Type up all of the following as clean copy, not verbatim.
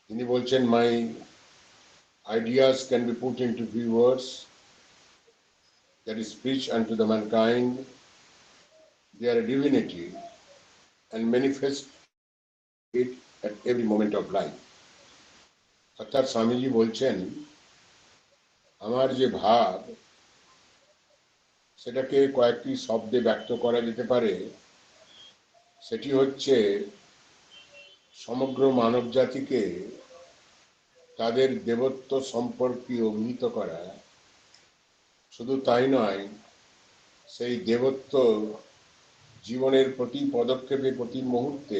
তিনি বলছেন, my ideas can be put into few words, that is preach unto the mankind their divinity and manifest it at every moment of life. অর্থাৎ স্বামীজি বলছেন, আমার যে ভাব সেটাকে কয়েকটি শব্দে ব্যক্ত করা যেতে পারে। সেটি হচ্ছে সমগ্র মানব জাতিকে তাদের দেবত্ব সম্পর্কে অভিহিত করা। শুধু তাই নয়, সেই দেবত্ব জীবনের প্রতি পদক্ষেপে প্রতি মুহূর্তে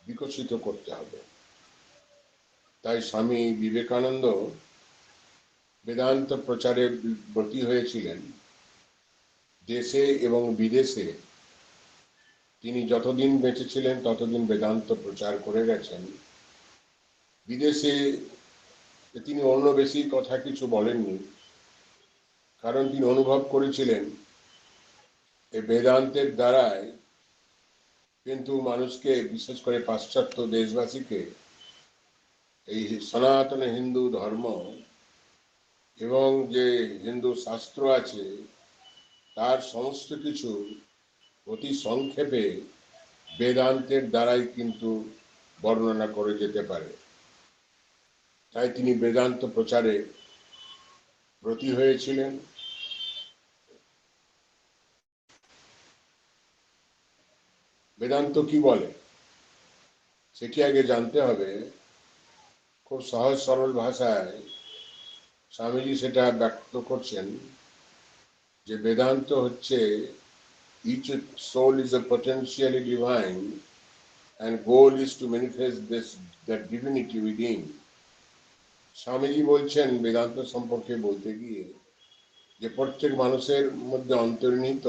বিকশিত করতে হবে। তাই স্বামী বিবেকানন্দ বেদান্ত প্রচারে ব্রতী হয়েছিলেন। দেশে এবং বিদেশে তিনি যতদিন বেঁচে ছিলেন ততদিন বেদান্ত প্রচার করে গেছেন। বিদেশে তিনি অন্য বেশি কথা কিছু বলেননি, কারণ তিনি অনুভব করেছিলেন এই বেদান্তের দ্বারাই কিন্তু মানুষকে, বিশেষ করে পাশ্চাত্য দেশবাসীকে, এই সনাতন হিন্দু ধর্ম এবং যে হিন্দু শাস্ত্র আছে তার সমস্ত কিছু অতি সংক্ষেপে বেদান্তের দ্বারাই কিন্তু বর্ণনা করে যেতে পারে। তাই তিনি বেদান্ত প্রচারে ব্রতী হয়েছিলেন। বেদান্ত কি বলে সেটি আগে জানতে হবে। খুব সহজ সরল ভাষায় স্বামীজি সেটা ব্যক্ত করছেন যে বেদান্ত হচ্ছে each soul is a potentially divine and goal is to manifest that divinity within. Swamiji বলছেন বেদান্ত সম্পর্কে বলতে গিয়ে যে প্রত্যেক মানুষের মধ্যে অন্তর্নিহিত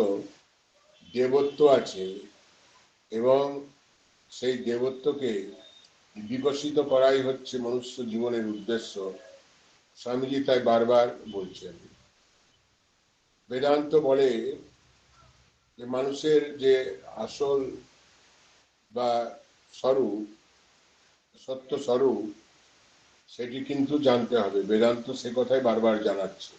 দেবত্ব আছে এবং সেই দেবত্বকে বিকশিত করাই হচ্ছে মনুষ্য জীবনের উদ্দেশ্য। স্বামীজি তাই বারবার বলছেন। বেদান্ত বলে যে মানুষের যে আসল বা স্বরূপ, সত্য স্বরূপ, সেটি কিন্তু জানতে হবে। বেদান্ত সে কথাই বারবার জানাচ্ছে।